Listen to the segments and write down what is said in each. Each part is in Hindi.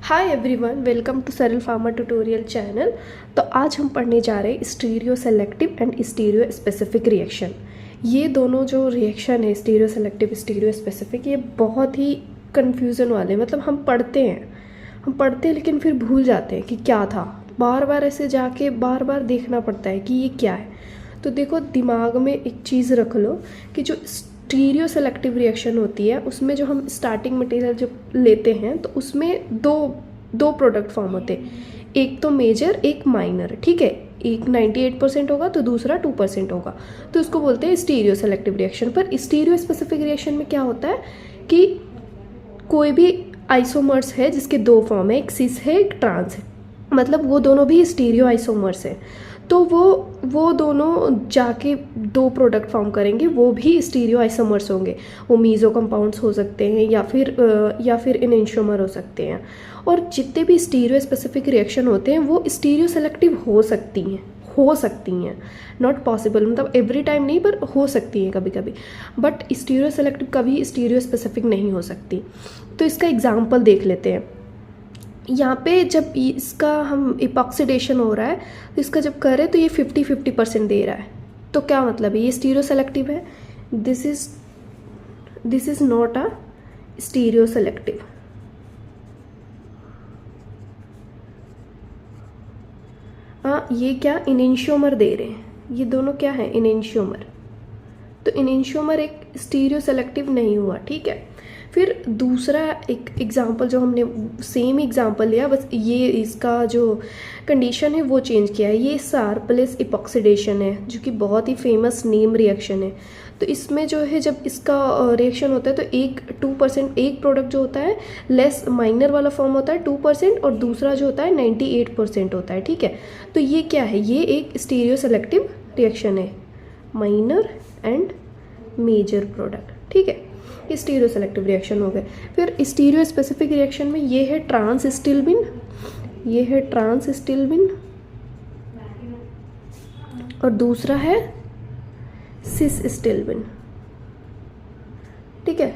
हाय एवरीवन, वेलकम टू सरल फार्मा ट्यूटोरियल चैनल। तो आज हम पढ़ने जा रहे हैं stereo selective and stereo specific reaction. ये दोनों जो रिएक्शन है स्टीरियो सेलेक्टिव स्टीरियो स्पेसिफिक, ये बहुत ही कन्फ्यूज़न वाले, मतलब हम पढ़ते हैं लेकिन फिर भूल जाते हैं कि क्या था। बार बार ऐसे जाके बार बार देखना पड़ता है कि ये क्या है। तो देखो, दिमाग में एक चीज़ रख लो कि जो स्टीरियो सेलेक्टिव रिएक्शन होती है उसमें जो हम स्टार्टिंग मटेरियल जो लेते हैं तो उसमें दो प्रोडक्ट फॉर्म होते हैं, एक तो मेजर एक माइनर। ठीक है, एक 98% होगा तो दूसरा 2% होगा, तो उसको बोलते हैं स्टीरियो सेलेक्टिव रिएक्शन। पर स्टीरियो स्पेसिफिक रिएक्शन में क्या होता है कि कोई भी आइसोमर्स है जिसके दो फॉर्म है, एक सिस है एक ट्रांस है, मतलब वो दोनों भी स्टीरियो आइसोमर्स है। तो वो दोनों जाके दो प्रोडक्ट फॉर्म करेंगे, वो भी स्टीरियो आइसोमर्स होंगे। वो मीज़ो कंपाउंड्स हो सकते हैं या फिर एनेंटियोमर हो सकते हैं। और जितने भी स्टीरियो स्पेसिफिक रिएक्शन होते हैं वो स्टीरियो सेलेक्टिव हो सकती हैं, नॉट पॉसिबल, मतलब एवरी टाइम नहीं, पर हो सकती हैं कभी कभी। बट स्टीरियो सेलेक्टिव कभी स्टीरियो स्पेसिफिक नहीं हो सकती। तो इसका एग्जाम्पल देख लेते हैं। यहाँ पे जब इसका हम इपॉक्सीडेशन हो रहा है तो इसका जब करें तो ये 50-50% दे रहा है। तो क्या मतलब है, ये स्टीरियो सेलेक्टिव है। This is not a stereo selective. हाँ, ये क्या इनेंशियोमर दे रहे हैं, ये दोनों क्या है, इनेंशियोमर। तो इनेंशियोमर एक स्टीरियो सेलेक्टिव नहीं हुआ। ठीक है, फिर दूसरा एक एग्जांपल जो हमने सेम एग्जांपल लिया, बस ये इसका जो कंडीशन है वो चेंज किया है। ये सार प्लस इपॉक्सीडेशन है जो कि बहुत ही फेमस नेम रिएक्शन है। तो इसमें जो है जब इसका रिएक्शन होता है तो एक 2% एक प्रोडक्ट जो होता है लेस माइनर वाला फॉर्म होता है 2%, और दूसरा जो होता है 98% होता है। ठीक है, तो ये क्या है, ये एक स्टीरियो सेलेक्टिव रिएक्शन है, माइनर एंड मेजर प्रोडक्ट। ठीक है, ये स्टीरियो सेलेक्टिव रिएक्शन हो गए। फिर स्टीरियो स्पेसिफिक रिएक्शन में ये है ट्रांस स्टिल्बिन, ये है ट्रांस स्टिल्बिन, और दूसरा है सिस स्टिल्बिन। ठीक है,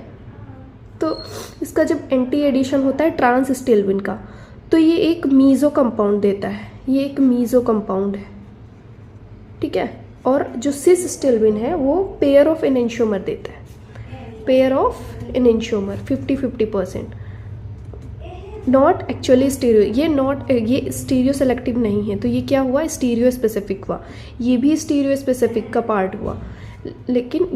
तो इसका जब एंटी एडिशन होता है ट्रांस स्टिल्बिन का तो ये एक मीजो कंपाउंड देता है, ये एक मीजो कंपाउंड है। ठीक है, और जो सिस स्टिल्बिन है वो पेयर ऑफ एनेंशियोमर देता है, pair of enantiomer 50-50%। Not actually stereo, ये स्टीरियो सेलेक्टिव नहीं है, तो ये क्या हुआ, स्टीरियो स्पेसिफिक हुआ। ये भी स्टीरियो स्पेसिफिक का पार्ट हुआ, लेकिन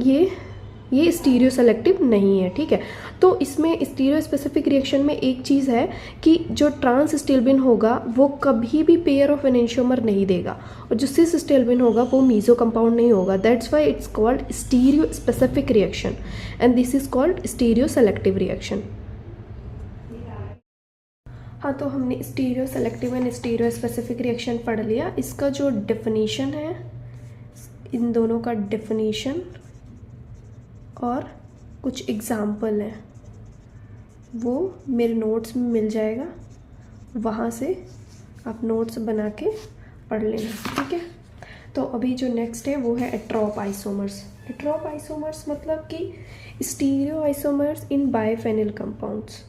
ये स्टीरियो सेलेक्टिव नहीं है। ठीक है, तो इसमें स्टीरियो स्पेसिफिक रिएक्शन में एक चीज़ है कि जो ट्रांस स्टिल्बिन होगा वो कभी भी पेयर ऑफ एनेंशियोमर नहीं देगा, और जो सिस स्टिल्बिन होगा वो मीजो कंपाउंड नहीं होगा। That's why it's called stereo specific reaction and this is called stereo selective reaction. हाँ, तो हमने stereo selective and stereo specific reaction पढ़ लिया। इसका जो डेफिनेशन है, इन दोनों का डेफिनेशन और कुछ एग्जाम्पल है वो मेरे नोट्स में मिल जाएगा, वहाँ से आप नोट्स बना के पढ़ लेना। ठीक है, तो अभी जो नेक्स्ट है वो है एट्रोप आइसोमर्स। एट्रोप आइसोमर्स मतलब कि स्टीरियो आइसोमर्स इन बाइफेनिल कंपाउंड्स।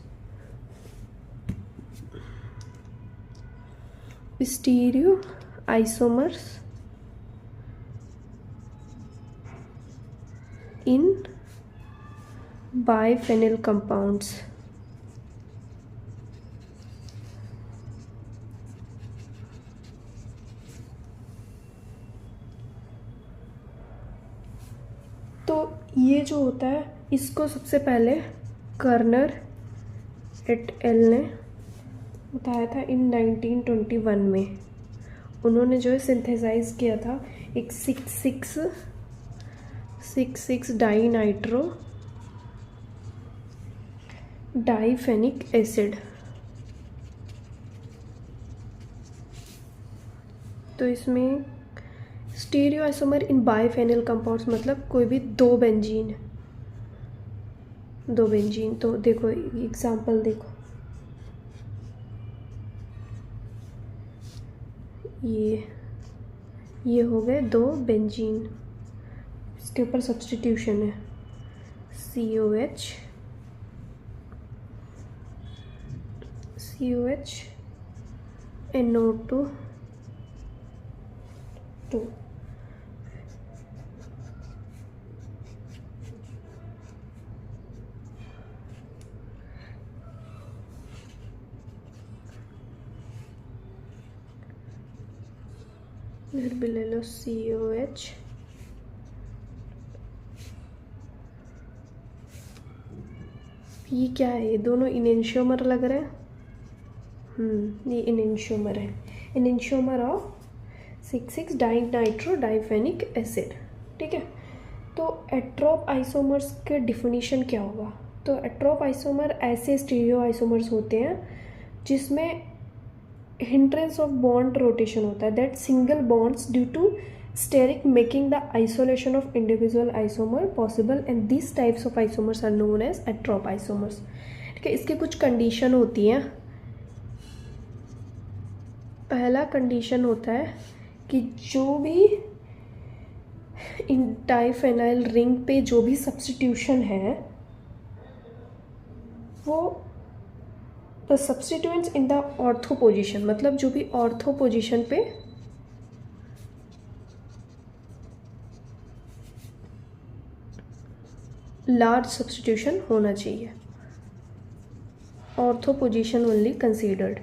स्टीरियो आइसोमर्स इन बाइफेनिल कंपाउंड्स। तो ये जो होता है इसको सबसे पहले कर्नर एट एल ने बताया था इन 1921 में। उन्होंने जो है सिंथेसाइज किया था एक 6,6 डाइनाइट्रो डाइफेनिक एसिड। तो इसमें स्टीरियो आइसोमर इन बाइफेनिल कंपाउंड्स मतलब कोई भी दो बेंजीन। तो देखो एग्जांपल देखो, ये हो गए दो बेंजीन, इसके ऊपर सब्स्टिट्यूशन है COH COH NO2 2। फिर भी ले लो COH, ये क्या है, ये दोनों इनेंशियोमर लग रहे हैं। ये इनेंशियोमर है, इनेंशियोमर ऑफ 6,6 डाइनाइट्रो डाइफेनिक एसिड। ठीक है, तो एट्रोप आइसोमर्स के डिफिनीशन क्या होगा? तो एट्रोप आइसोमर ऐसे स्टीरियो आइसोमर्स होते हैं जिसमें हिंड्रेंस ऑफ बॉन्ड रोटेशन होता है, that single bonds due to steric making the isolation of individual isomer possible, and these types of isomers are known as atrop isomers। ठीक है, इसके कुछ कंडीशन होती हैं। पहला कंडीशन होता है कि जो भी इन डाइफेनाइल रिंग पे जो भी सब्स्टिट्यूशन है वो the substituents in the ortho position, मतलब जो भी ऑर्थो पोजिशन पे लार्ज सब्स्टिट्यूशन होना चाहिए, ऑर्थो पोजिशन ओनली कंसीडर्ड।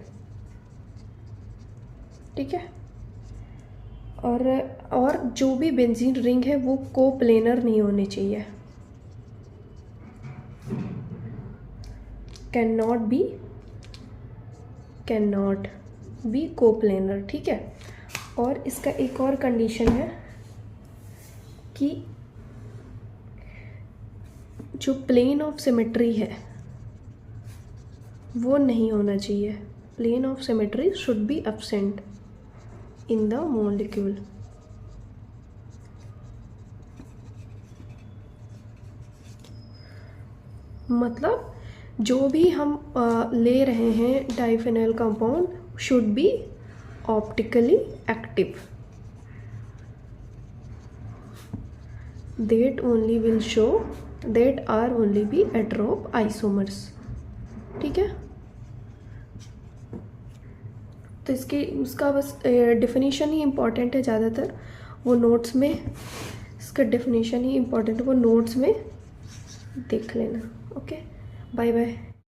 ठीक है, और जो भी बेंजीन रिंग है वो कोप्लेनर नहीं होनी चाहिए, कैन नॉट बी कोप्लेनर। ठीक है, और इसका एक और कंडीशन है कि जो प्लेन ऑफ सिमेट्री है वो नहीं होना चाहिए, plane of symmetry should be absent in the molecule. मतलब जो भी हम ले रहे हैं diphenyl compound should be optically active, that only will show that are only be atrop isomers। ठीक है, तो उसका बस डेफिनेशन ही इम्पॉर्टेंट है, ज़्यादातर वो नोट्स में इसका डेफिनेशन ही इम्पॉर्टेंट है, वो नोट्स में देख लेना। Okay, bye bye.